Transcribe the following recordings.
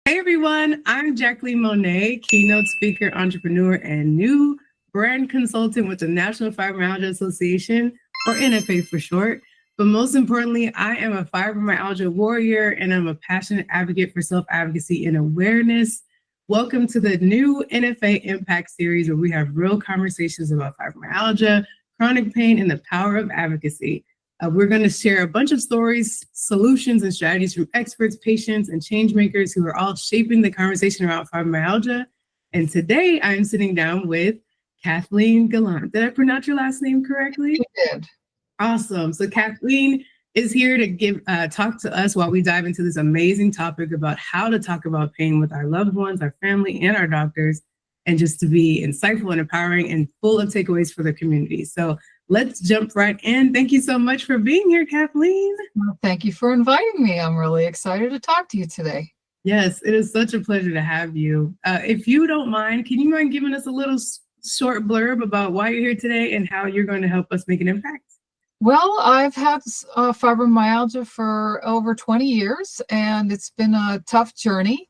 Hey everyone, I'm Jacqueline Monet, keynote speaker, entrepreneur, and new brand consultant with the National Fibromyalgia Association, or NFA for short. But most importantly, I am a fibromyalgia warrior and I'm a passionate advocate for self advocacy and awareness. Welcome to the new NFA Impact Series, where we have real conversations about fibromyalgia, chronic pain, and the power of advocacy. We're going to share a bunch of stories, solutions, and strategies from experts, patients, and change makers who are all shaping the conversation around fibromyalgia. And today I'm sitting down with Kathleen Gallant. Did I pronounce your last name correctly? You did. Awesome. So Kathleen is here to talk to us while we dive into this amazing topic about how to talk about pain with our loved ones, our family, and our doctors, and just to be insightful and empowering and full of takeaways for the community. So let's jump right in. Thank you so much for being here, Kathleen. Well, thank you for inviting me. I'm really excited to talk to you today. Yes, it is such a pleasure to have you. If you don't mind, can you mind giving us a little short blurb about why you're here today and how you're going to help us make an impact? Well, I've had fibromyalgia for over 20 years, and it's been a tough journey,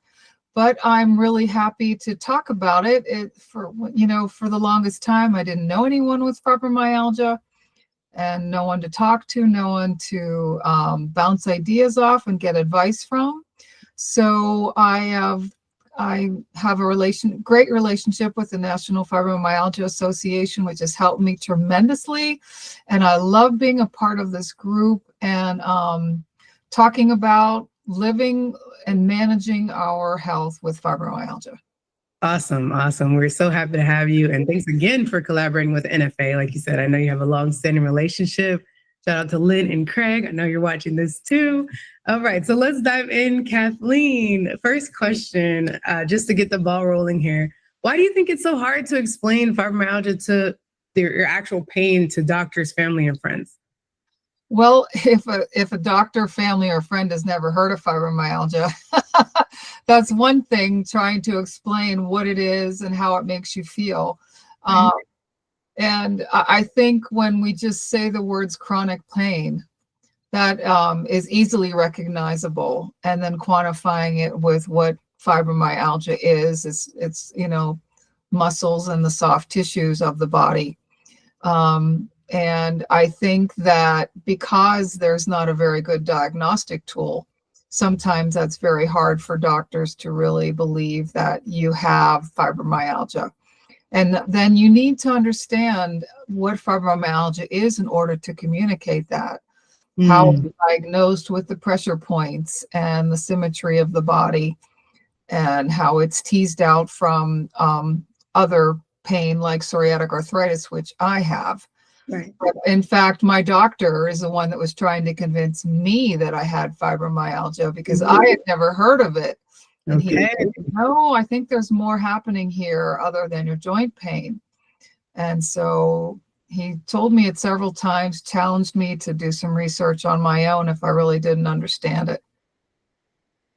but I'm really happy to talk about it. For the longest time, I didn't know anyone with fibromyalgia and no one to talk to, no one to bounce ideas off and get advice from. So I have a great relationship with the National Fibromyalgia Association, which has helped me tremendously. And I love being a part of this group and talking about living and managing our health with fibromyalgia. Awesome. Awesome. We're so happy to have you. And thanks again for collaborating with NFA. Like you said, I know you have a long-standing relationship. Shout out to Lynn and Craig. I know you're watching this too. All right. So let's dive in. Kathleen, first question, just to get the ball rolling here. Why do you think it's so hard to explain fibromyalgia to your actual pain to doctors, family, and friends? Well, if a doctor, family, or friend has never heard of fibromyalgia, that's one thing, trying to explain what it is and how it makes you feel. And I think when we just say the words chronic pain, that is easily recognizable, and then quantifying it with what fibromyalgia is, it's muscles and the soft tissues of the body. And I think that because there's not a very good diagnostic tool, sometimes that's very hard for doctors to really believe that you have fibromyalgia. And then you need to understand what fibromyalgia is in order to communicate that. How it's diagnosed with the pressure points and the symmetry of the body, and how it's teased out from other pain like psoriatic arthritis, which I have. Right. But in fact, my doctor is the one that was trying to convince me that I had fibromyalgia because I had never heard of it. And he said, no, I think there's more happening here other than your joint pain. And so he told me it several times, challenged me to do some research on my own if I really didn't understand it.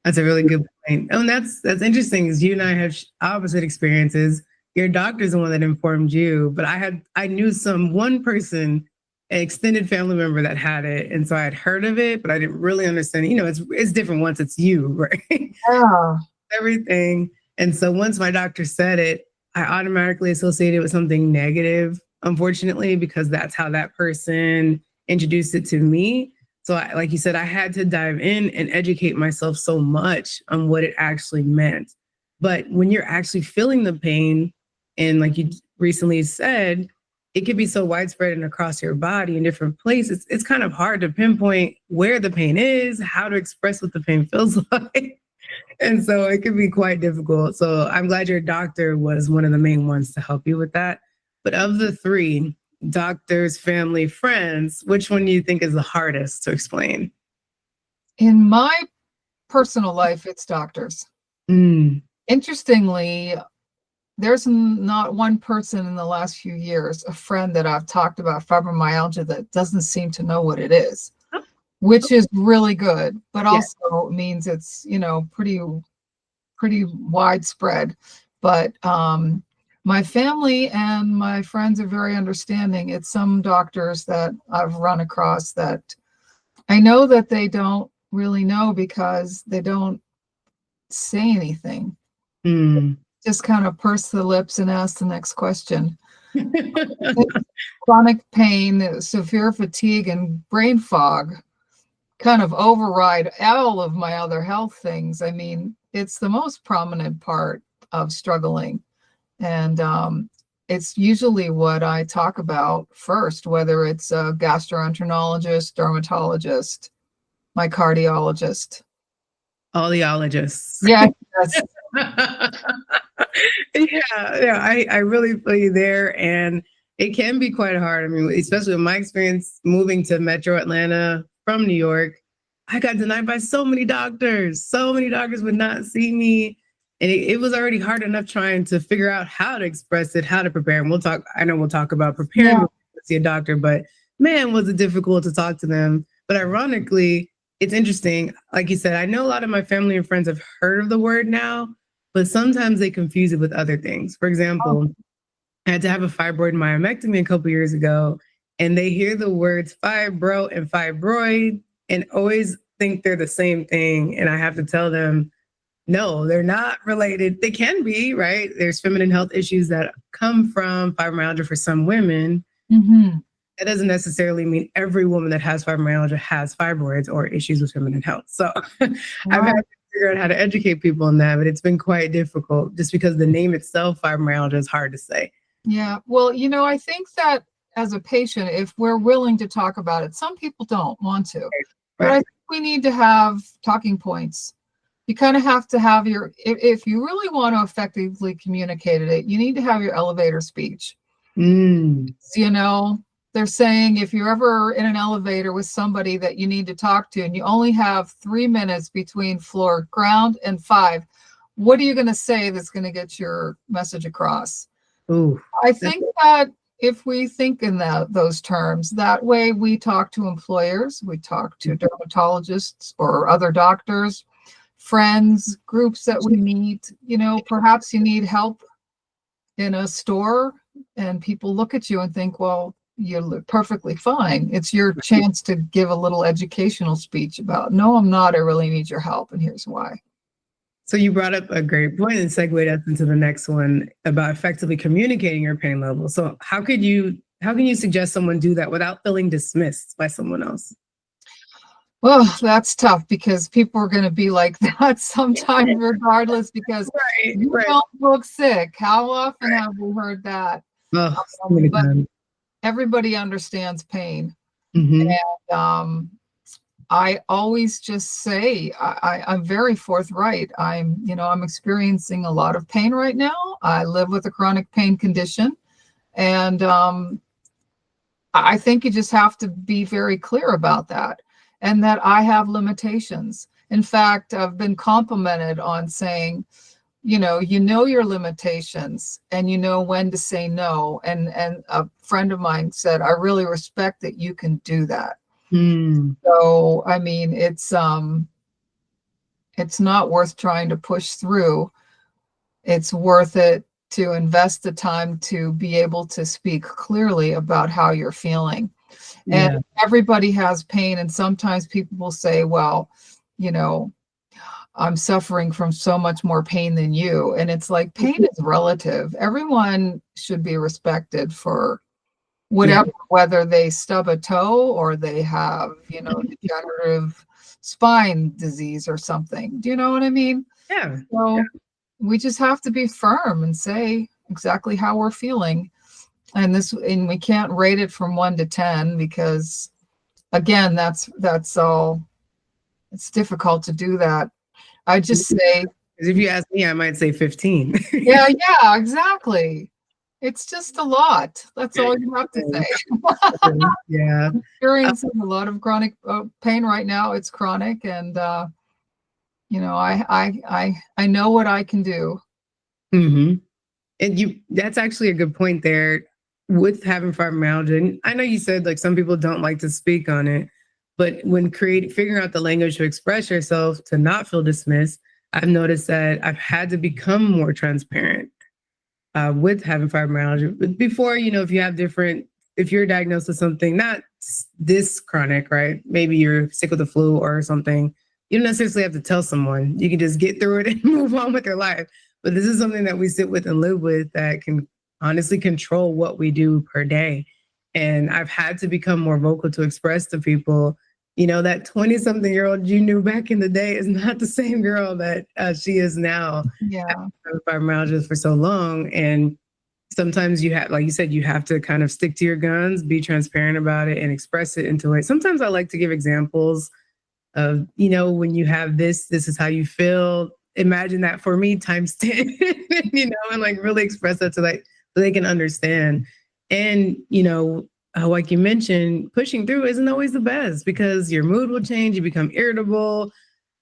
That's a really good point. Oh, and that's interesting, because you and I have opposite experiences. Your doctor's the one that informed you, but I knew one person, an extended family member that had it. And so I had heard of it, but I didn't really understand. It's different once it's you, right? Yeah. Everything. And so once my doctor said it, I automatically associated it with something negative, unfortunately, because that's how that person introduced it to me. So like you said, I had to dive in and educate myself so much on what it actually meant. But when you're actually feeling the pain, and like you recently said, it could be so widespread and across your body in different places. It's kind of hard to pinpoint where the pain is, how to express what the pain feels like. And so it can be quite difficult. So I'm glad your doctor was one of the main ones to help you with that. But of the three, doctors, family, friends, which one do you think is the hardest to explain? In my personal life, it's doctors. Interestingly, there's not one person in the last few years, a friend that I've talked about fibromyalgia, that doesn't seem to know what it is, which is really good, but also means it's, pretty widespread. But my family and my friends are very understanding. It's some doctors that I've run across that I know that they don't really know because they don't say anything. Mm. Just kind of purse the lips and ask the next question. Chronic pain, severe fatigue, and brain fog kind of override all of my other health things. I mean, it's the most prominent part of struggling. And it's usually what I talk about first, whether it's a gastroenterologist, dermatologist, my cardiologist. All the ologists. Yeah, yes. I really feel you there. And it can be quite hard. I mean, especially with my experience moving to Metro Atlanta from New York, I got denied by so many doctors. So many doctors would not see me. And it was already hard enough trying to figure out how to express it, how to prepare. And I know we'll talk about preparing to see a doctor, but man, was it difficult to talk to them. But ironically, it's interesting. Like you said, I know a lot of my family and friends have heard of the word now, but sometimes they confuse it with other things. For example, I had to have a fibroid myomectomy a couple years ago, and they hear the words fibro and fibroid and always think they're the same thing. And I have to tell them, no, they're not related. They can be, right? There's feminine health issues that come from fibromyalgia for some women. Mm-hmm. That doesn't necessarily mean every woman that has fibromyalgia has fibroids or issues with feminine health. So I've had to figure out how to educate people on that, but it's been quite difficult just because the name itself, fibromyalgia, is hard to say. Yeah. Well, I think that as a patient, if we're willing to talk about it, some people don't want to, but I think we need to have talking points. You kind of have to have if you really want to effectively communicate it, you need to have your elevator speech. They're saying if you're ever in an elevator with somebody that you need to talk to and you only have 3 minutes between floor ground and 5, what are you going to say that's going to get your message across? Ooh. I think that if we think in those terms, that way we talk to employers, we talk to dermatologists or other doctors, friends, groups that we meet. Perhaps you need help in a store and people look at you and think, well, you look perfectly fine. It's your chance to give a little educational speech about, no, I'm not. I really need your help. And here's why. So you brought up a great point and segued us into the next one about effectively communicating your pain level. So how can you suggest someone do that without feeling dismissed by someone else? Well, that's tough because people are going to be like that sometimes regardless because you don't look sick. How often have we heard that? Oh, so many times. Everybody understands pain. Mm-hmm. And I always just say, I'm very forthright. I'm experiencing a lot of pain right now. I live with a chronic pain condition. And I think you just have to be very clear about that and that I have limitations. In fact, I've been complimented on saying, you know your limitations and you know when to say no. And a friend of mine said, I really respect that you can do that. So, I mean, it's not worth trying to push through. It's worth it to invest the time to be able to speak clearly about how you're feeling. And everybody has pain. And sometimes people will say, well, I'm suffering from so much more pain than you. And it's like, pain is relative. Everyone should be respected for whatever, whether they stub a toe or they have, degenerative spine disease or something. Do you know what I mean? Yeah. So we just have to be firm and say exactly how we're feeling. And we can't rate it from 1 to 10 because, again, that's all. It's difficult to do that. I just say, if you ask me, I might say 15. yeah, exactly. It's just a lot. That's all you have to say. Yeah. I'm experiencing a lot of chronic pain right now. It's chronic, and I know what I can do. Mm-hmm. And that's actually a good point there with having fibromyalgia. And I know you said like some people don't like to speak on it, but when figuring out the language to express yourself to not feel dismissed, I've noticed that I've had to become more transparent with having fibromyalgia. But before, if you're diagnosed with something, not this chronic, right? Maybe you're sick with the flu or something, you don't necessarily have to tell someone. You can just get through it and move on with your life. But this is something that we sit with and live with that can honestly control what we do per day. And I've had to become more vocal to express to people, that 20-something-year-old you knew back in the day is not the same girl that she is now. Yeah. Fibromyalgia for so long. And sometimes you have, like you said, you have to kind of stick to your guns, be transparent about it, and express it into it. Sometimes I like to give examples of, when you have this is how you feel. Imagine that for me times 10, and like really express that so they can understand. And, like you mentioned, pushing through isn't always the best because your mood will change. You become irritable.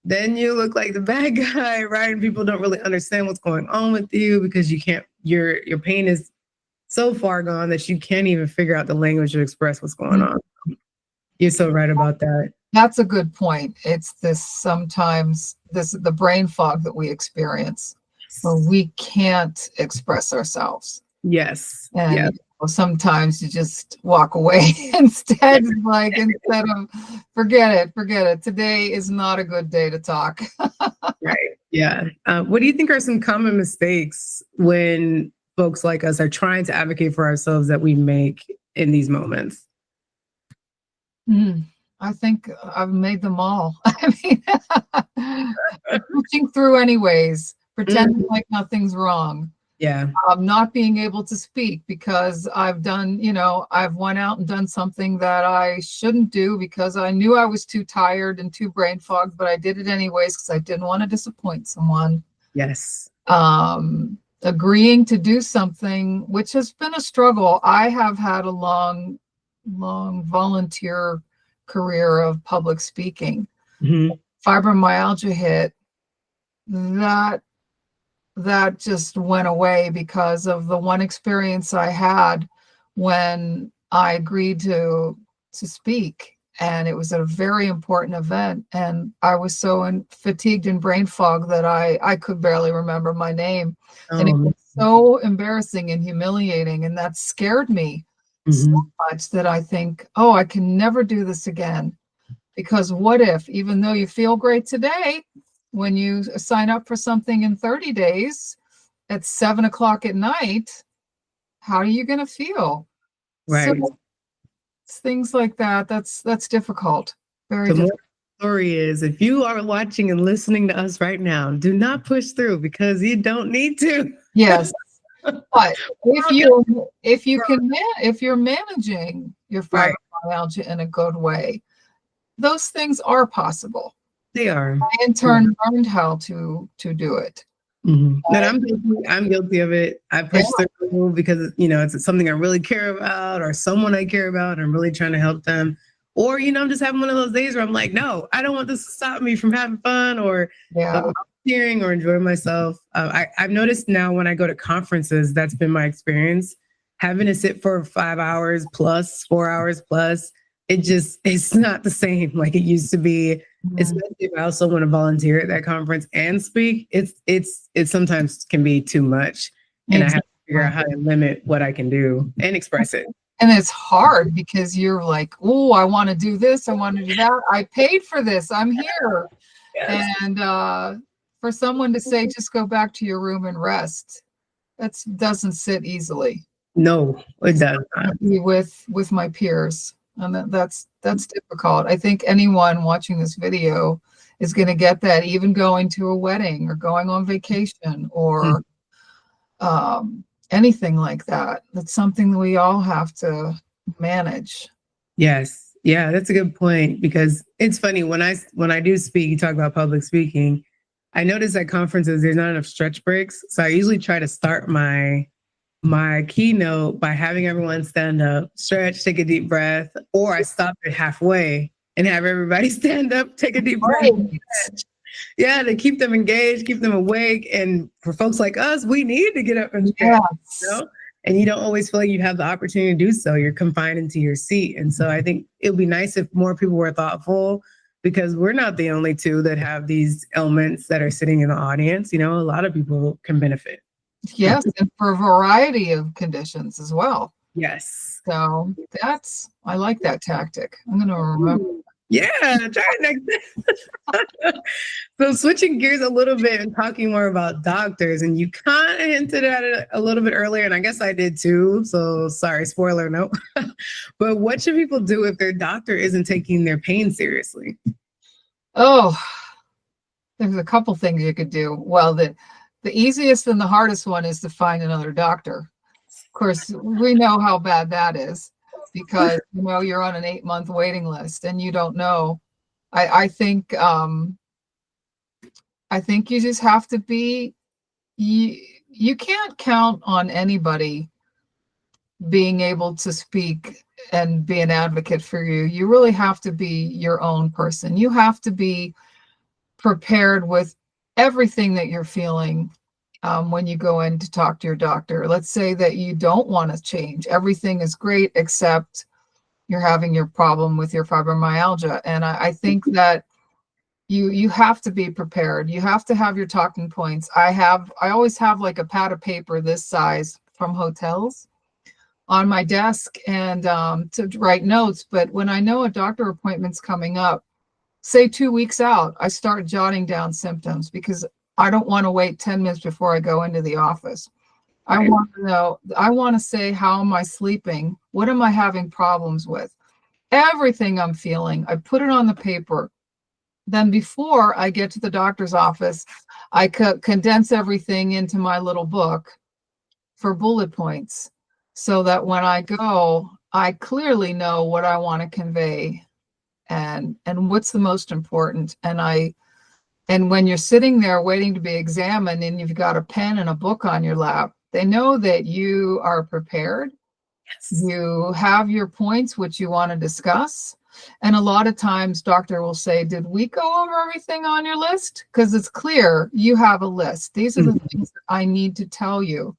Then you look like the bad guy, right? And people don't really understand what's going on with you because your pain is so far gone that you can't even figure out the language to express what's going on. You're so right about that. That's a good point. It's the brain fog that we experience where we can't express ourselves. Yes. And yeah. Sometimes you just walk away instead of forget it. Today is not a good day to talk. Right. Yeah. What do you think are some common mistakes when folks like us are trying to advocate for ourselves that we make in these moments? I think I've made them all. I mean, pushing through anyways, pretending like nothing's wrong. Yeah. Not being able to speak because I've went out and done something that I shouldn't do because I knew I was too tired and too brain fogged, but I did it anyways because I didn't want to disappoint someone. Yes. Agreeing to do something, which has been a struggle. I have had a long volunteer career of public speaking. Fibromyalgia hit, that just went away because of the one experience I had when I agreed to speak. And it was a very important event. And I was so fatigued and brain fogged that I could barely remember my name. And it was so embarrassing and humiliating. And that scared me so much that I think, I can never do this again. Because what if, even though you feel great today, when you sign up for something in 30 days at 7:00 at night, how are you going to feel? Right. So, things like that. That's difficult. Very difficult. The story is, if you are watching and listening to us right now, do not push through because you don't need to. Yes. But if you're managing your fibromyalgia in a good way, those things are possible. They are. I in turn learned how to do it. And I'm guilty of it. I push through because it's something I really care about or someone I care about. And I'm really trying to help them. Or I'm just having one of those days where I'm like, no, I don't want this to stop me from having fun or volunteering or enjoying myself. I've noticed now when I go to conferences, that's been my experience. Having to sit for 5 hours plus, 4 hours plus, it's not the same like it used to be. Especially if I also want to volunteer at that conference and speak, it sometimes can be too much. And I have to figure out how to limit what I can do and express it. And it's hard because you're like, oh, I want to do this. I want to do that. I paid for this. I'm here. Yes. And for someone to say, just go back to your room and rest, that doesn't sit easily. No, it does not. With my peers. And that's difficult. I think anyone watching this video is going to get that, even going to a wedding or going on vacation or anything like that. That's something that we all have to manage. Yes. Yeah, that's a good point because it's funny when I do speak, you talk about public speaking, I notice at conferences there's not enough stretch breaks. So I usually try to start my keynote by having everyone stand up, stretch, take a deep breath, or I stop it halfway and have everybody stand up, take a deep breath. Yeah, to keep them engaged, keep them awake. And for folks like us, we need to get up and stretch, and you don't always feel like you have the opportunity to do so. You're confined into your seat. And so I think it would be nice if more people were thoughtful because we're not the only two that have these ailments that are sitting in the audience. A lot of people can benefit. Yes, and for a variety of conditions as well. Yes. So I like that tactic. I'm going to remember. Yeah, try it next. So switching gears a little bit and talking more about doctors, and you kind of hinted at it a little bit earlier, and I guess I did too. So sorry, spoiler, no. But what should people do if their doctor isn't taking their pain seriously? Oh, there's a couple things you could do. Well, the easiest and the hardest one is to find another doctor. Of course, we know how bad that is because you're on an 8-month waiting list and you don't know. I think you just have to be you can't count on anybody being able to speak and be an advocate for you. You really have to be your own person. You have to be prepared with everything that you're feeling when you go in to talk to your doctor. Let's say that you don't want to change. Everything is great except you're having your problem with your fibromyalgia. And I think that you have to be prepared. You have to have your talking points. I always have like a pad of paper this size from hotels on my desk and to write notes. But when I know a doctor appointment's coming up, say 2 weeks out, I start jotting down symptoms because I don't want to wait 10 minutes before I go into the office. I want to know, I want to say, how am I sleeping? What am I having problems with? Everything I'm feeling, I put it on the paper. Then before I get to the doctor's office, I condense everything into my little book for bullet points so that when I go, I clearly know what I want to convey and what's the most important. And when you're sitting there waiting to be examined and you've got a pen and a book on your lap, they know that you are prepared. Yes. You have your points, which you want to discuss. And a lot of times doctor will say, did we go over everything on your list? Because it's clear you have a list. These are the things that I need to tell you.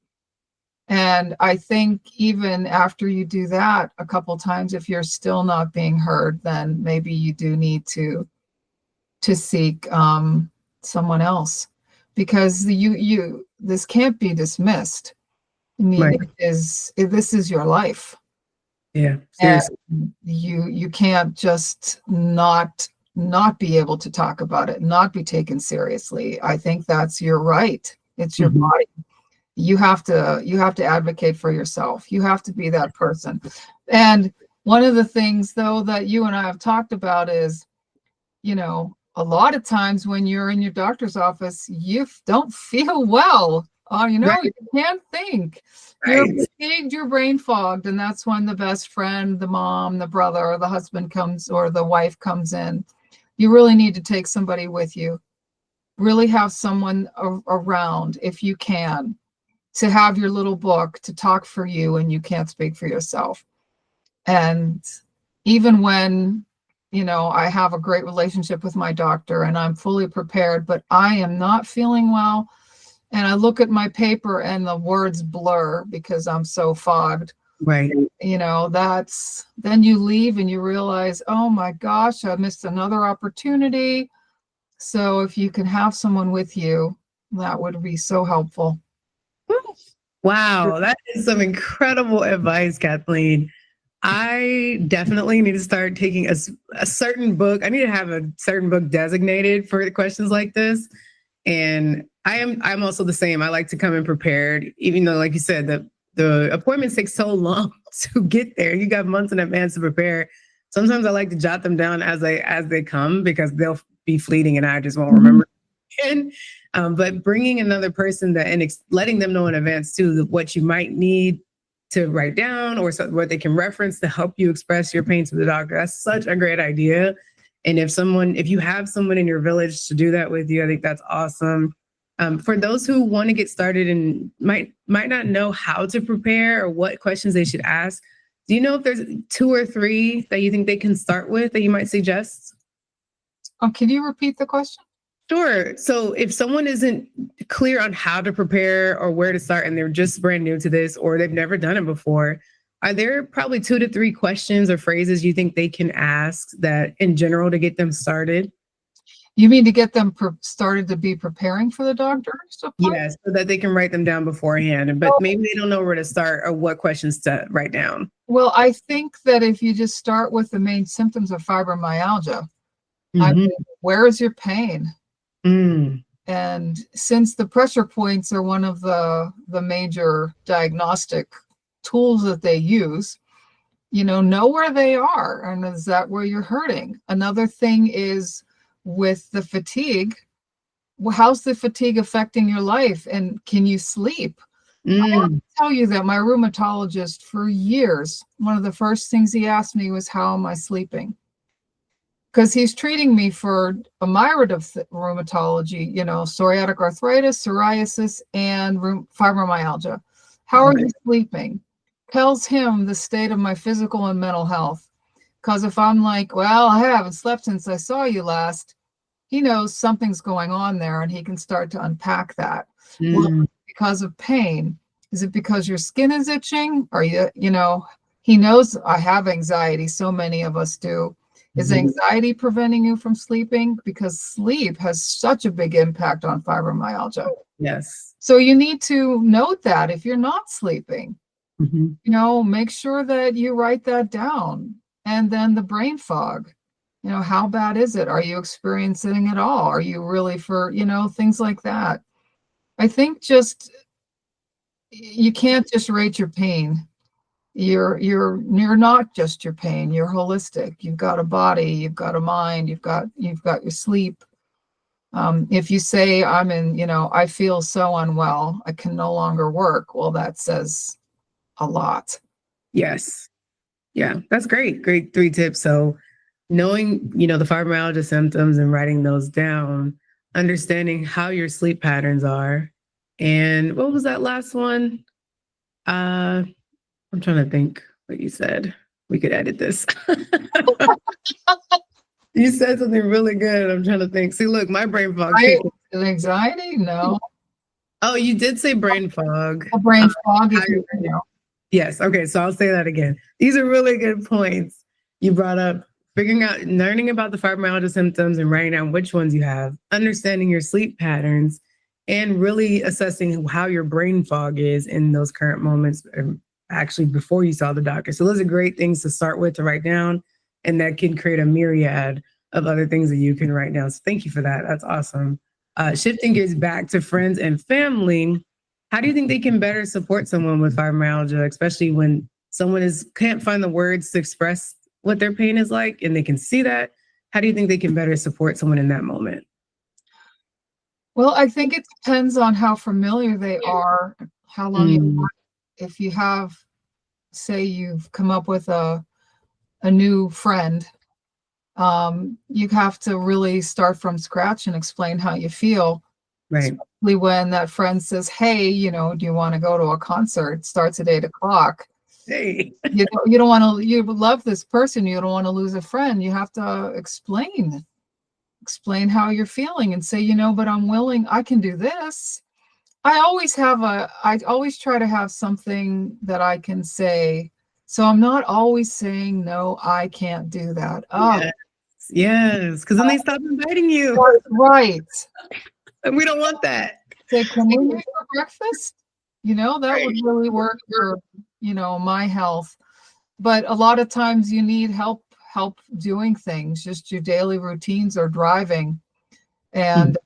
And I think even after you do that a couple times, if you're still not being heard, then maybe you do need to seek someone else, because this can't be dismissed. I mean, Right. this is your life. Yeah, seriously. And you can't just not be able to talk about it, not be taken seriously. I think that's your right. It's your body. You have to advocate for yourself. You have to be that person. And one of the things, though, that you and I have talked about is, a lot of times when you're in your doctor's office, you don't feel well. Right. You can't think. You're fatigued, you're brain fogged, and that's when the best friend, the mom, the brother, or the husband comes, or the wife comes in. You really need to take somebody with you. Really have someone around, if you can, to have your little book to talk for you and you can't speak for yourself. And even when, I have a great relationship with my doctor and I'm fully prepared, but I am not feeling well, and I look at my paper and the words blur because I'm so fogged. Right. Then you leave and you realize, oh my gosh, I missed another opportunity. So if you can have someone with you, that would be so helpful. Wow, that is some incredible advice, Kathleen. I definitely need to start taking a certain book. I need to have a certain book designated for questions like this. And I'm also the same. I like to come in prepared, even though, like you said, the appointments take so long to get there. You got months in advance to prepare. Sometimes I like to jot them down as they come, because they'll be fleeting and I just won't remember. But bringing another person and letting them know in advance too what you might need to write down, or what they can reference to help you express your pain to the doctor. That's such a great idea. And if you have someone in your village to do that with you, I think that's awesome. For those who want to get started and might not know how to prepare or what questions they should ask, do you know if there's 2 or 3 that you think they can start with that you might suggest? Can you repeat the question? Sure. So if someone isn't clear on how to prepare or where to start, and they're just brand new to this, or they've never done it before, are there probably 2 to 3 questions or phrases you think they can ask that in general to get them started? You mean to get them started to be preparing for the doctor's appointment? Yes, so that they can write them down beforehand, but maybe they don't know where to start or what questions to write down. Well, I think that if you just start with the main symptoms of fibromyalgia, I mean, where is your pain? And since the pressure points are one of the major diagnostic tools that they use, know where they are. And is that where you're hurting? Another thing is with the fatigue. Well, how's the fatigue affecting your life? And can you sleep? I want to tell you that my rheumatologist for years, one of the first things he asked me was, how am I sleeping? Because he's treating me for a myriad of rheumatology, psoriatic arthritis, psoriasis, and fibromyalgia. How are you sleeping? Tells him the state of my physical and mental health. Because if I'm like, well, I haven't slept since I saw you last, he knows something's going on there and he can start to unpack that. Well, because of pain. Is it because your skin is itching? Or he knows I have anxiety. So many of us do. Is anxiety preventing you from sleeping? Because sleep has such a big impact on fibromyalgia. Yes. So you need to note that if you're not sleeping, make sure that you write that down. And then the brain fog, how bad is it? Are you experiencing it all? Are you really things like that? I think you can't just rate your pain. You're not just your pain. You're holistic. You've got a body. You've got a mind. You've got your sleep. If you say I feel so unwell, I can no longer work. Well, that says a lot. Yes. Yeah, that's great. Great 3 tips. So knowing, the fibromyalgia symptoms and writing those down, understanding how your sleep patterns are. And what was that last one? I'm trying to think what you said. We could edit this. You said something really good. I'm trying to think. See, look, my brain fog. Anxiety? No. Oh, you did say brain fog. A brain fog. Yes. Okay. So I'll say that again. These are really good points you brought up. Learning about the fibromyalgia symptoms and writing down which ones you have, understanding your sleep patterns, and really assessing how your brain fog is in those current moments, actually before you saw the doctor. So those are great things to start with, to write down, and that can create a myriad of other things that you can write down. So thank you for that. That's awesome. Shifting gears back to friends and family, how do you think they can better support someone with fibromyalgia, especially when someone can't find the words to express what their pain is like and they can see that? How do you think they can better support someone in that moment? Well, I think it depends on how familiar they are, how long if you have, say you've come up with a new friend, you have to really start from scratch and explain how you feel. Right. Especially when that friend says, hey, do you want to go to a concert? It starts at 8:00. Hey. You don't want to, you love this person. You don't want to lose a friend. You have to explain how you're feeling and say, but I'm willing, I can do this. I always try to have something that I can say. So I'm not always saying, no, I can't do that. Oh, yes. Because then they stop inviting you. Right. And we don't want that. Say, can we meet for breakfast? That would really work for, my health. But a lot of times you need help doing things, just your daily routines or driving. And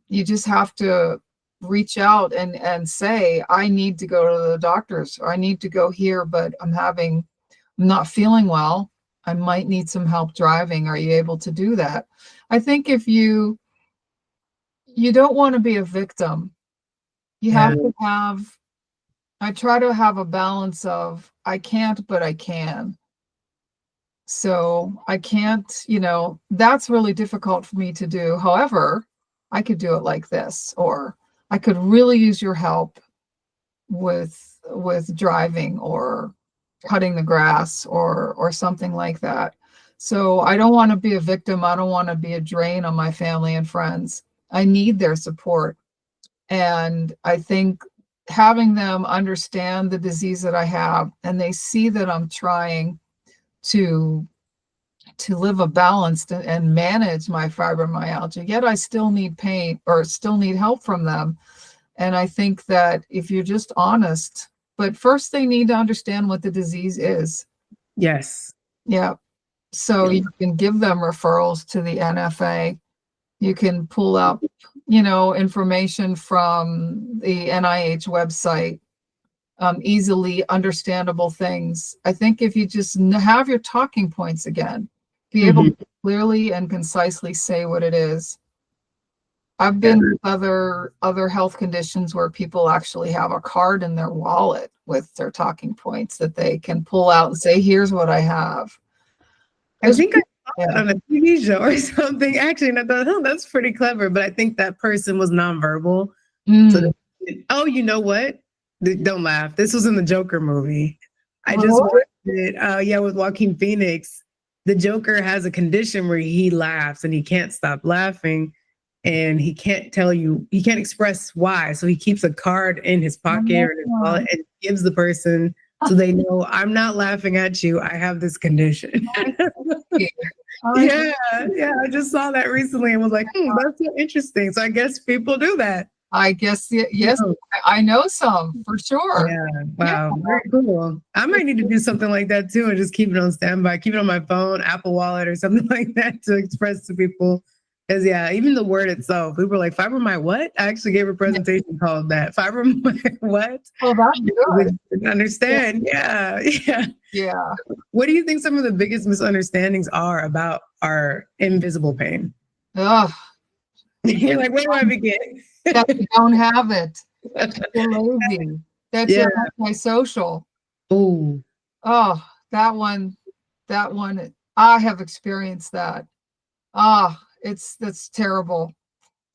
you just have to reach out and say, I need to go to the doctor's, or I need to go here, but I'm not feeling well. I might need some help driving. Are you able to do that? I think if you don't want to be a victim, you have to I try to have a balance of, I can't, but I can. So I can't, that's really difficult for me to do. However, I could do it like this, or I could really use your help with driving or cutting the grass or something like that. So I don't want to be a victim. I don't want to be a drain on my family and friends. I need their support. And I think having them understand the disease that I have, and they see that I'm trying to to live a balanced and manage my fibromyalgia, yet I still need pain or still need help from them. And I think that if you're just honest, but first they need to understand what the disease is. Yes. Yeah. So you can give them referrals to the NFA. You can pull up, information from the NIH website, easily understandable things. I think if you just have your talking points again, be able to clearly and concisely say what it is. I've been with other health conditions where people actually have a card in their wallet with their talking points that they can pull out and say, here's what I have. I think I saw it on a TV show or something. Actually, and I thought, oh, that's pretty clever. But I think that person was nonverbal. So, oh, you know what? Don't laugh. This was in the Joker movie. I just watched it. With Joaquin Phoenix. The Joker has a condition where he laughs and he can't stop laughing. And he can't express why. So he keeps a card in his pocket or his wallet and gives the person so they know, I'm not laughing at you. I have this condition. Yeah. I just saw that recently and was like, that's so interesting. So I guess people do that. I guess, yes, I know some for sure. Yeah. Wow. Very cool. I might need to do something like that too and just keep it on standby, keep it on my phone, Apple Wallet or something like that to express to people. Because even the word itself, we were like, fibromyalgia what? I actually gave a presentation called that. Fibromyalgia what? Oh, that's good. Understand. Yeah. What do you think some of the biggest misunderstandings are about our invisible pain? Ugh. You're like, where do I begin? That you don't have it. That you're lazy. That you're antisocial. Oh, that one. I have experienced that. That's terrible.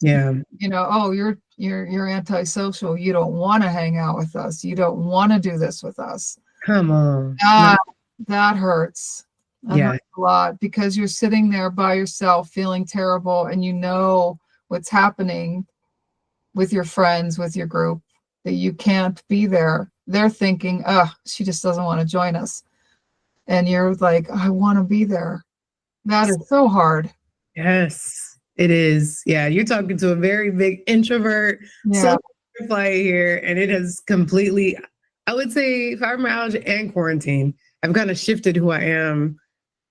Yeah. You're antisocial. You don't want to hang out with us. You don't want to do this with us. Come on. That hurts. That hurts a lot because you're sitting there by yourself feeling terrible and you know what's happening with your friends, with your group, that you can't be there. They're thinking, she just doesn't want to join us. And you're like, I want to be there. That is so hard. Yes, it is. Yeah, you're talking to a very big introvert, social butterfly here, and it has completely, I would say, fibromyalgia and quarantine. I've kind of shifted who I am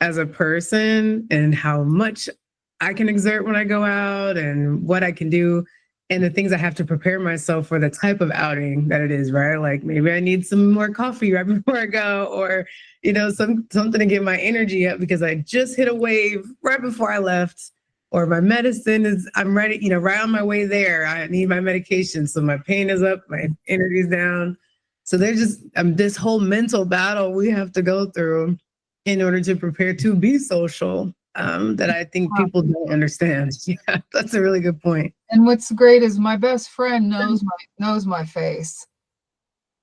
as a person and how much I can exert when I go out and what I can do and the things I have to prepare myself for the type of outing that it is, right? Like maybe I need some more coffee right before I go or, something to get my energy up because I just hit a wave right before I left or my medicine I'm ready, right on my way there. I need my medication. So my pain is up, my energy is down. So there's just this whole mental battle we have to go through in order to prepare to be social. That I think people don't understand. Yeah, that's a really good point. And what's great is my best friend knows my face.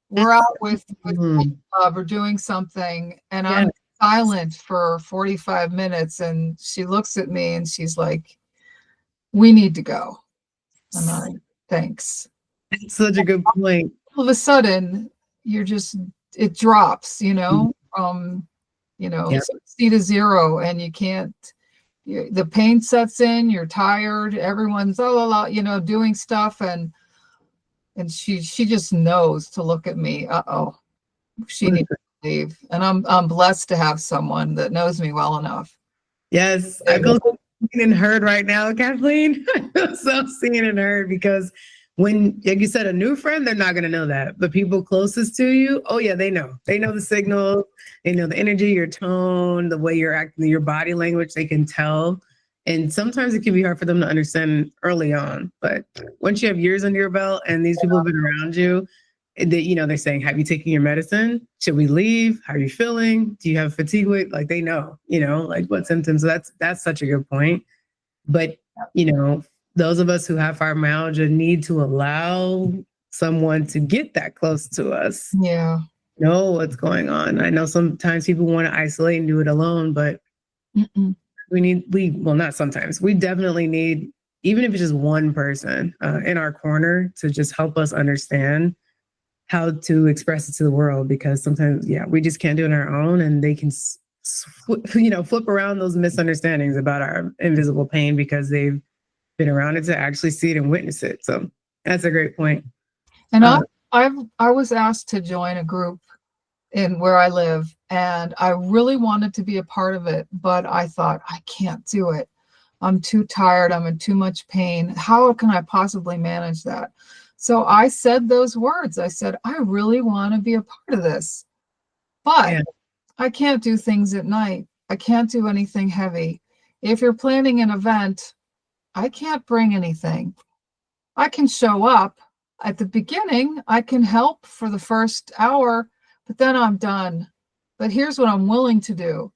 We're out with club or doing something, and I'm silent for 45 minutes, and she looks at me and she's like, "We need to go." I'm like, "Thanks." That's such a good point. All of a sudden, it drops, from 60 to 0, and you can't. The pain sets in. You're tired. Everyone's doing stuff, and she just knows to look at me. She needs to leave, and I'm blessed to have someone that knows me well enough. Yes, I feel seen and heard right now, Kathleen. I feel so seen and heard because when, like you said, a new friend, they're not going to know that. But people closest to you, oh yeah, they know. They know the signals. They know the energy, your tone, the way you're acting, your body language. They can tell. And sometimes it can be hard for them to understand early on. But once you have years under your belt and these people have been around you, they're saying, have you taken your medicine? Should we leave? How are you feeling? Do you have fatigue? Like they know, like what symptoms. So that's such a good point. But, those of us who have fibromyalgia need to allow someone to get that close to us. Yeah. Know what's going on. I know sometimes people want to isolate and do it alone, but not sometimes. We definitely need, even if it's just one person in our corner to just help us understand how to express it to the world, because sometimes, we just can't do it on our own, and they can flip around those misunderstandings about our invisible pain because they've been around it to actually see it and witness it. So that's a great point. And I was asked to join a group in where I live, and I really wanted to be a part of it, but I thought, I can't do it. I'm too tired. I'm in too much pain. How can I possibly manage that? So I said those words. I said, I really want to be a part of this, but I can't do things at night. I can't do anything heavy. If you're planning an event, I can't bring anything. I can show up at the beginning. I can help for the first hour, but then I'm done. But here's what I'm willing to do.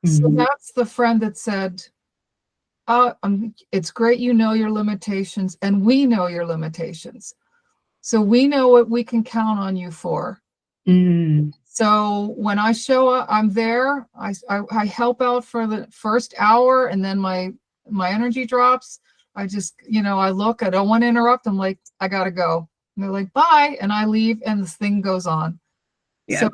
So that's the friend that said, it's great you know your limitations, and we know your limitations. So we know what we can count on you for. So when I show up, I'm there. I help out for the first hour, and then my energy drops. I just, I look, I don't want to interrupt. I'm like, I gotta go. And they're like, bye. And I leave, and this thing goes on. Yeah. So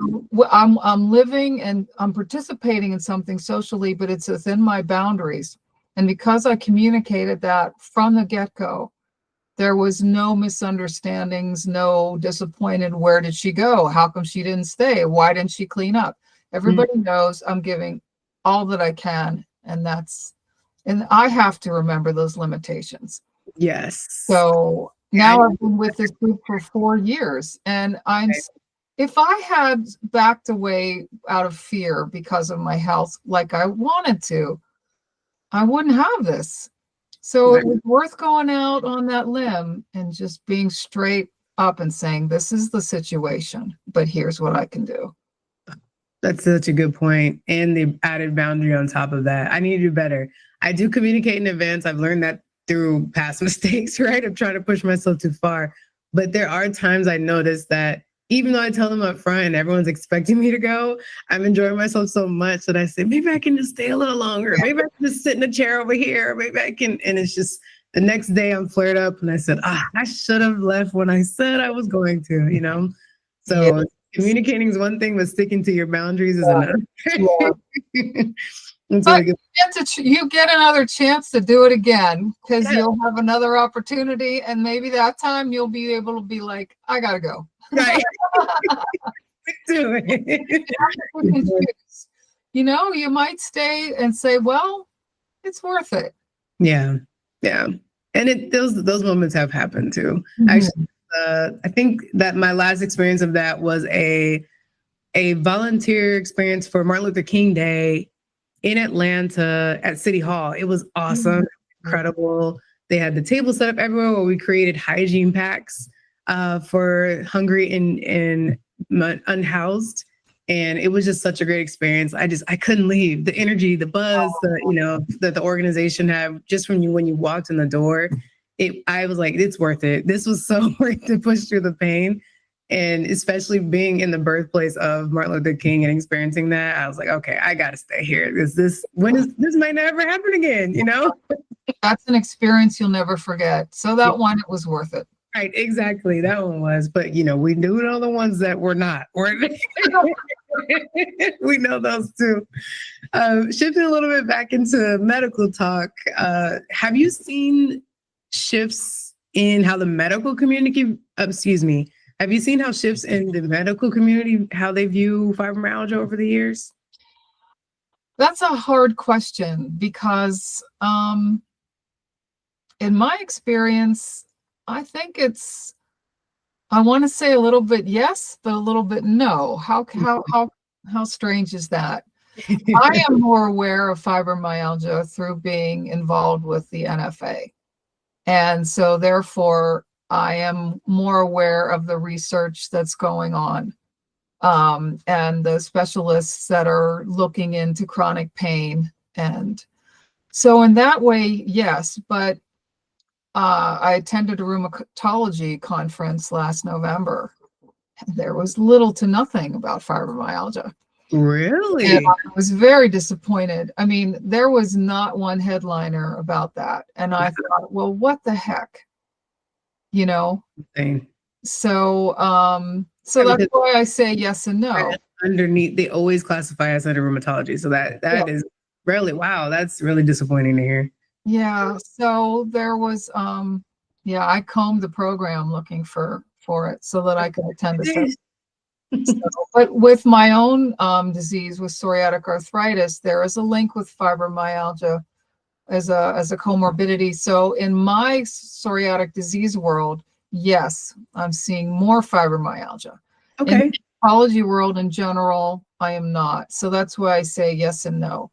I'm living and I'm participating in something socially, but it's within my boundaries. And because I communicated that from the get-go, there was no misunderstandings, no disappointed. Where did she go? How come she didn't stay? Why didn't she clean up? Everybody knows I'm giving all that I can. And I have to remember those limitations. Yes. So now I've been with this group for 4 years, and if I had backed away out of fear because of my health, like I wanted to, I wouldn't have this. So it was worth going out on that limb and just being straight up and saying, this is the situation, but here's what I can do. That's such a good point. And the added boundary on top of that. I need to do better. I do communicate in advance. I've learned that through past mistakes, right? I'm trying to push myself too far. But there are times I notice that even though I tell them up front and everyone's expecting me to go, I'm enjoying myself so much that I say, maybe I can just stay a little longer. Maybe I can just sit in a chair over here. Maybe I can. And it's just the next day I'm flared up and I said, I should have left when I said I was going to, So communicating is one thing, but sticking to your boundaries is another. But you get another chance to do it again, because you'll have another opportunity, and maybe that time you'll be able to be like, I gotta go. Right. Do it. You might stay and say, well, it's worth it. Yeah. And those moments have happened too. Actually, I think that my last experience of that was a volunteer experience for Martin Luther King Day in Atlanta at City Hall. It was awesome, incredible. They had the table set up everywhere where we created hygiene packs for hungry and unhoused. And it was just such a great experience. I couldn't leave. The energy, the buzz, that the organization had just when you walked in the door, I was like, it's worth it. This was so worth to push through the pain. And especially being in the birthplace of Martin Luther King and experiencing that, I was like, okay, I got to stay here. This might never happen again, That's an experience you'll never forget. So that one, it was worth it. Right, exactly. That one was, but we do know the ones that were not. We know those too. Shifting a little bit back into medical talk, have you seen shifts in how the medical community, have you seen how shifts in the medical community, how they view fibromyalgia over the years? That's a hard question because in my experience, I think I want to say a little bit yes, but a little bit no. How strange is that? I am more aware of fibromyalgia through being involved with the NFA. And so therefore, I am more aware of the research that's going on and the specialists that are looking into chronic pain. And so in that way, yes, but I attended a rheumatology conference last November. There was little to nothing about fibromyalgia. Really? And I was very disappointed. I mean, there was not one headliner about that. And I thought, well, what the heck? Insane. So Yeah, that's because why I say yes and no. underneath, they always classify us under rheumatology. So that Yeah. is really, wow, that's really disappointing to hear. Yeah. So there was, yeah, I combed the program looking for it so that I could attend a session. So, but with my own disease, with psoriatic arthritis, there is a link with fibromyalgia as a comorbidity. So in my psoriatic disease world, yes, I'm seeing more fibromyalgia. In Okay. the oncology world in general, I am not. So that's why I say yes and no.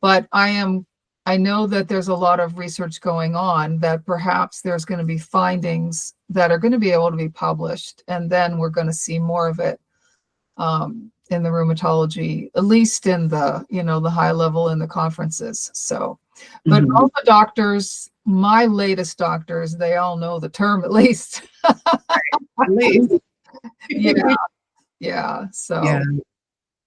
But I know that there's a lot of research going on that perhaps there's going to be findings that are going to be able to be published, and then we're going to see more of it in the rheumatology, at least in the, the high level in the conferences. So, but Mhm. all the doctors, my latest doctors, they all know the term at least. At least. Yeah, yeah. Yeah. So,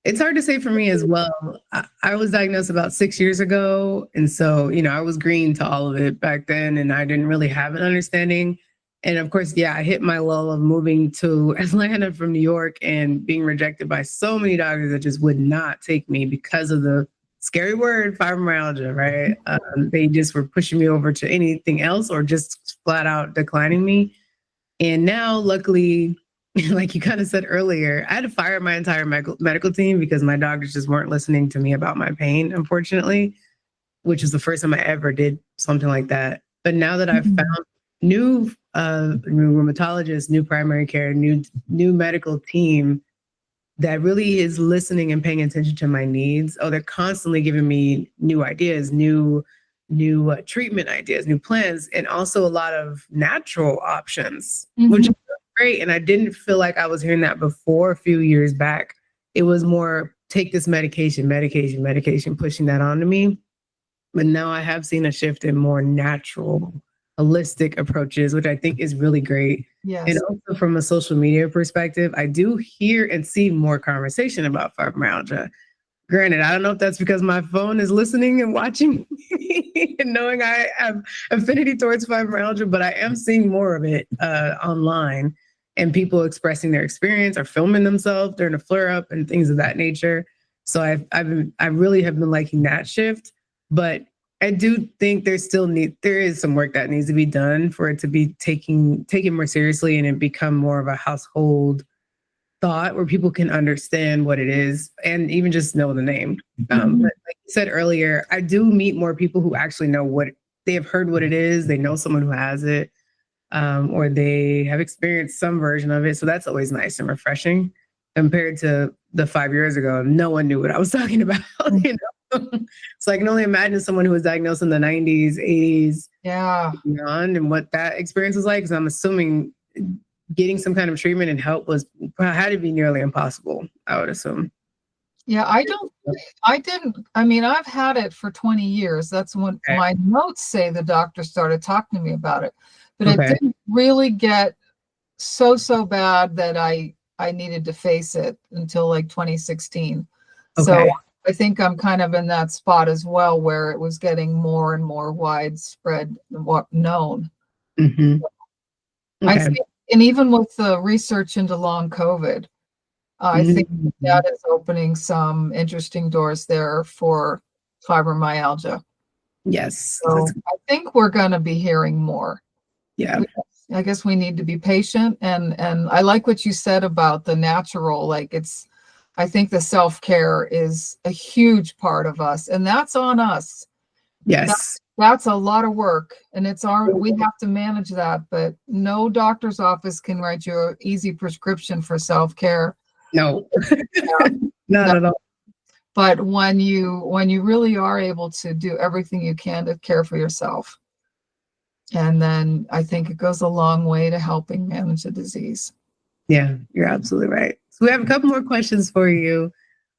It's hard to say for me as well. I was diagnosed about 6 years ago. And so, I was green to all of it back then, and I didn't really have an understanding. And of course, yeah, I hit my lull of moving to Atlanta from New York and being rejected by so many doctors that just would not take me because of the scary word fibromyalgia, right? They just were pushing me over to anything else or just flat out declining me. And now, luckily, like you kind of said earlier, I had to fire my entire medical team because my doctors just weren't listening to me about my pain, unfortunately, which is the first time I ever did something like that. But now that I've found new rheumatologists, new primary care, new medical team that really is listening and paying attention to my needs. Oh, they're constantly giving me new ideas, new treatment ideas, new plans, and also a lot of natural options, which is great. And I didn't feel like I was hearing that before a few years back. It was more take this medication, medication, medication, pushing that onto me. But now I have seen a shift in more natural, holistic approaches, which I think is really great. And yes. also from a social media perspective, I do hear and see more conversation about fibromyalgia. Granted, I don't know if that's because my phone is listening and watching me and knowing I have affinity towards fibromyalgia, but I am seeing more of it online and people expressing their experience or filming themselves during a flare up and things of that nature. So I really have been liking that shift, but I do think there is some work that needs to be done for it to be taken more seriously and it become more of a household thought where people can understand what it is and even just know the name. But like you said earlier, I do meet more people who actually know what they have heard what it is. They know someone who has it, or they have experienced some version of it. So that's always nice and refreshing compared to the 5 years ago. No one knew what I was talking about. So I can only imagine someone who was diagnosed in the 90s, 80s, Yeah. beyond, and what that experience was like. Because I'm assuming getting some kind of treatment and help had to be nearly impossible, I would assume. Yeah, I mean, I've had it for 20 years. That's when Okay. my notes say the doctor started talking to me about it. But it Okay. didn't really get so bad that I needed to face it until like 2016. So Okay. I think I'm kind of in that spot as well where it was getting more and more widespread known. Mm-hmm. I Okay. think, and even with the research into long COVID, I think Mm-hmm. that is opening some interesting doors there for fibromyalgia. Yes. So I think we're going to be hearing more. Yeah. I guess we need to be patient, and I like what you said about the natural. Like I think the self-care is a huge part of us, and that's on us. Yes. That's a lot of work, and we have to manage that, but no doctor's office can write you an easy prescription for self-care. No. No. Not at all. But when you really are able to do everything you can to care for yourself, and then I think it goes a long way to helping manage the disease. Yeah, you're absolutely right. So we have a couple more questions for you.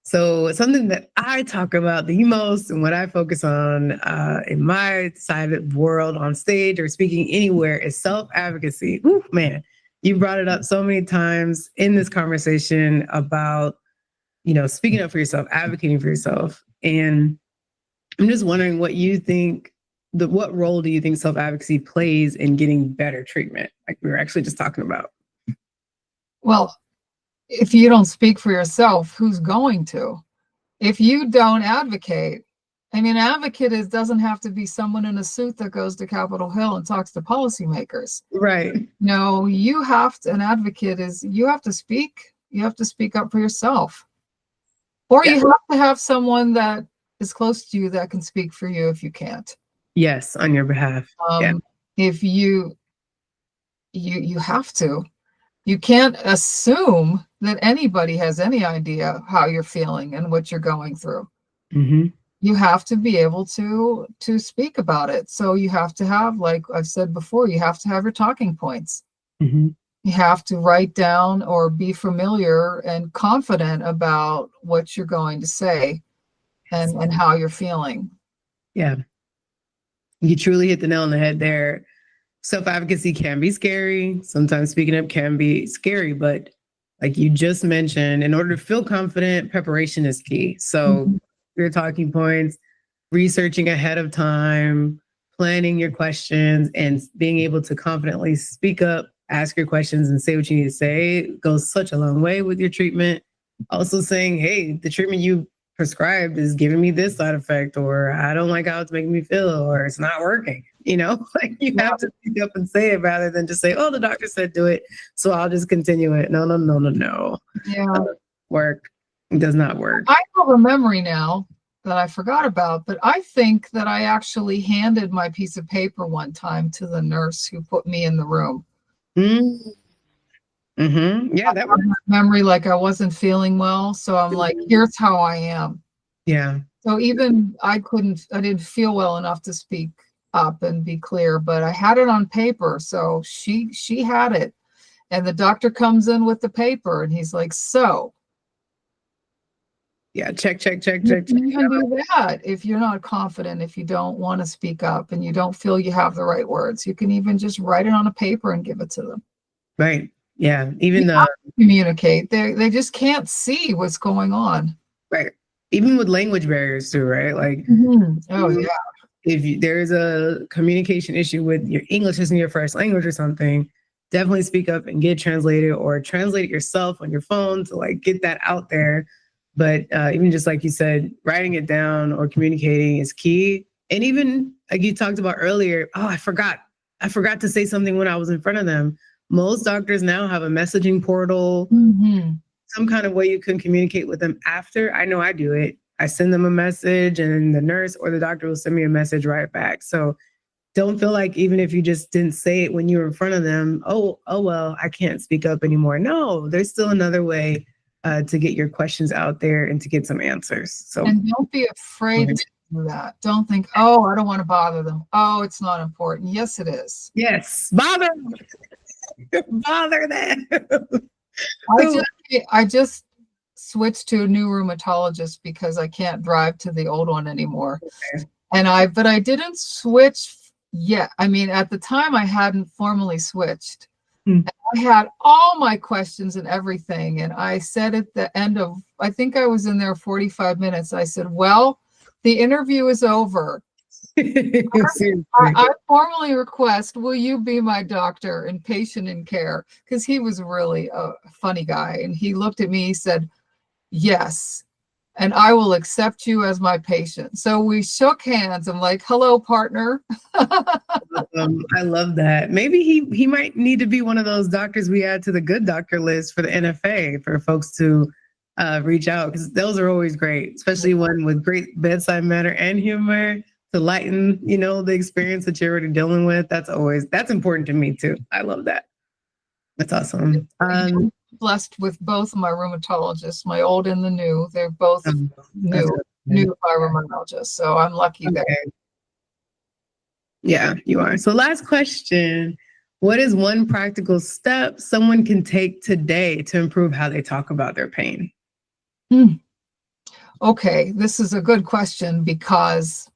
So something that I talk about the most and what I focus on in my side of the world on stage or speaking anywhere is self-advocacy. Ooh, man, you brought it up so many times in this conversation about, speaking up for yourself, advocating for yourself. And I'm just wondering what you think, what role do you think self-advocacy plays in getting better treatment? Like we were actually just talking about. Well, if you don't speak for yourself, who's going to? If you don't advocate, I mean, advocate doesn't have to be someone in a suit that goes to Capitol Hill and talks to policymakers. Right. No, you have to, an advocate is, you have to speak up for yourself. Or you have to have someone that is close to you that can speak for you if you can't. Yes, on your behalf. If you have to. You can't assume that anybody has any idea how you're feeling and what you're going through. Mm-hmm. You have to be able to speak about it. So you have to have, like I've said before, you have to have your talking points. Mm-hmm. You have to write down or be familiar and confident about what you're going to say and how you're feeling. Yeah. You truly hit the nail on the head there. Self-advocacy can be scary. Sometimes speaking up can be scary, but like you just mentioned, in order to feel confident, preparation is key. So your talking points, researching ahead of time, planning your questions, and being able to confidently speak up, ask your questions, and say what you need to say goes such a long way with your treatment. Also saying, hey, the treatment you prescribed is giving me this side effect, or I don't like how it's making me feel, or it's not working. Like you have to speak up and say it rather than just say, oh, the doctor said do it, so I'll just continue it. No. Yeah. Work. It does not work. I have a memory now that I forgot about, but I think that I actually handed my piece of paper one time to the nurse who put me in the room. Mm-hmm. Yeah, that was memory, like I wasn't feeling well. So I'm like, here's how I am. Yeah. So even I didn't feel well enough to speak up and be clear, but I had it on paper. So she had it. And the doctor comes in with the paper and he's like, so. Yeah, check. You can even do that if you're not confident, if you don't want to speak up and you don't feel you have the right words. You can even just write it on a paper and give it to them. Right. Yeah. Even communicate. They just can't see what's going on. Right. Even with language barriers too, right? Like, oh yeah. If there's a communication issue with your English isn't your first language or something, definitely speak up and get it translated, or translate it yourself on your phone to like get that out there. But even just like you said, writing it down or communicating is key. And even like you talked about earlier, oh, I forgot to say something when I was in front of them. Most doctors now have a messaging portal, some kind of way you can communicate with them after. I know I do it. I send them a message and the nurse or the doctor will send me a message right back. So don't feel like even if you just didn't say it when you were in front of them, oh, well, I can't speak up anymore. No, there's still another way to get your questions out there and to get some answers. So, and don't be afraid to do that. Don't think, oh, I don't want to bother them. Oh, it's not important. Yes, it is. Yes, bother them. I just switched to a new rheumatologist because I can't drive to the old one anymore. Okay. But I didn't switch yet. I mean, at the time I hadn't formally switched. I had all my questions and everything. And I said at the end of, I think I was in there 45 minutes. I said, well, the interview is over. I formally request, will you be my doctor and patient in care? Because he was really a funny guy. And he looked at me, he said, yes, and I will accept you as my patient. So we shook hands. I'm like, hello, partner. I love that. Maybe he might need to be one of those doctors we add to the good doctor list for the NFA for folks to reach out, because those are always great, especially one with great bedside manner and humor to lighten, the experience that you're already dealing with. That's important to me too. I love that. That's awesome. Blessed with both my rheumatologists, my old and the new. They're both new fibromyalgia. So I'm lucky there. Yeah, you are. So last question. What is one practical step someone can take today to improve how they talk about their pain? Okay, this is a good question because,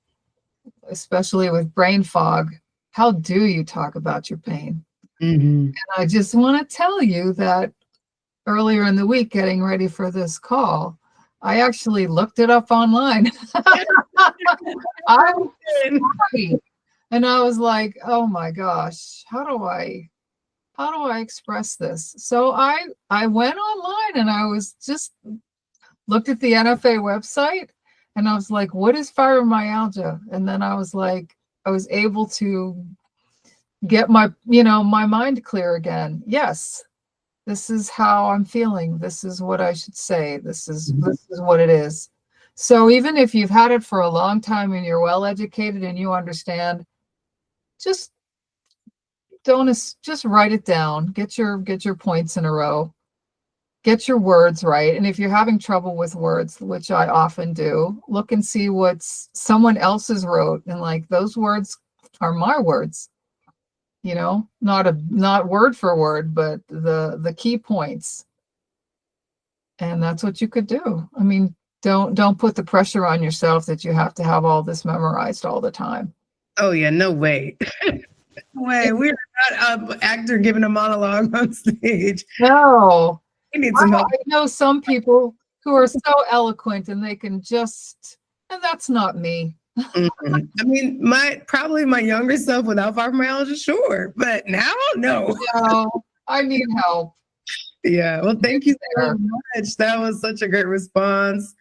especially with brain fog, how do you talk about your pain? And I just want to tell you that earlier in the week, getting ready for this call, I actually looked it up online. And I was like, oh my gosh, how do I how do I express this? So I went online and I was just looked at the NFA website and I was like, what is fibromyalgia? And then I was like, I was able to get my, my mind clear again. Yes, this is how I'm feeling. This is what I should say. This is what it is. So even if you've had it for a long time and you're well educated and you understand, just just write it down. Get your points in a row. Get your words right. And if you're having trouble with words, which I often do, look and see what someone else's wrote. And like, those words are my words, not word for word, but the key points. And that's what you could do. I mean, don't put the pressure on yourself that you have to have all this memorized all the time. Oh yeah, no way. No way. We're not an actor giving a monologue on stage. No. We need some help. I know some people who are so eloquent and they can and that's not me. Mm-hmm. I mean, probably my younger self without fibromyalgia, sure, but now, no. No, I need help. Yeah, well, thank you so much. That was such a great response.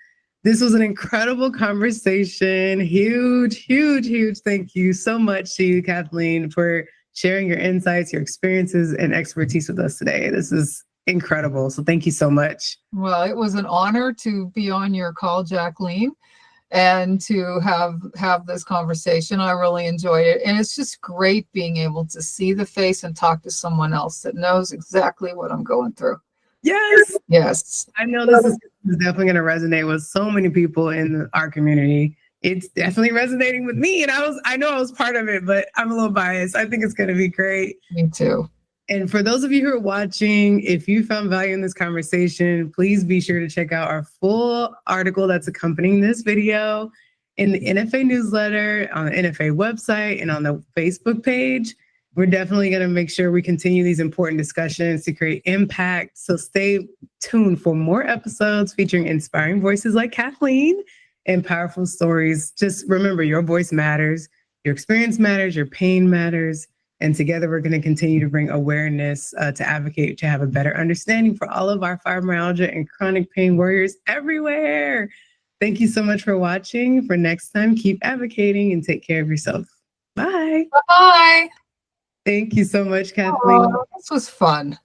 This was an incredible conversation. Huge, huge, huge thank you so much to you, Kathleen, for sharing your insights, your experiences, and expertise with us today. This is incredible. So thank you so much. Well, it was an honor to be on your call, Jacqueline, and to have this conversation. I really enjoyed it. And it's just great being able to see the face and talk to someone else that knows exactly what I'm going through. Yes. Yes. I know this is definitely going to resonate with so many people in our community. It's definitely resonating with me. And I know I was part of it, but I'm a little biased. I think it's going to be great. Me too. And for those of you who are watching, if you found value in this conversation, please be sure to check out our full article that's accompanying this video in the NFA newsletter, on the NFA website, and on the Facebook page. We're definitely going to make sure we continue these important discussions to create impact. So stay tuned for more episodes featuring inspiring voices like Kathleen and powerful stories. Just remember, your voice matters, your experience matters, your pain matters. And together, we're going to continue to bring awareness to advocate, to have a better understanding for all of our fibromyalgia and chronic pain warriors everywhere. Thank you so much for watching. For next time, keep advocating and take care of yourself. Bye. Bye. Thank you so much, Kathleen. Oh, this was fun.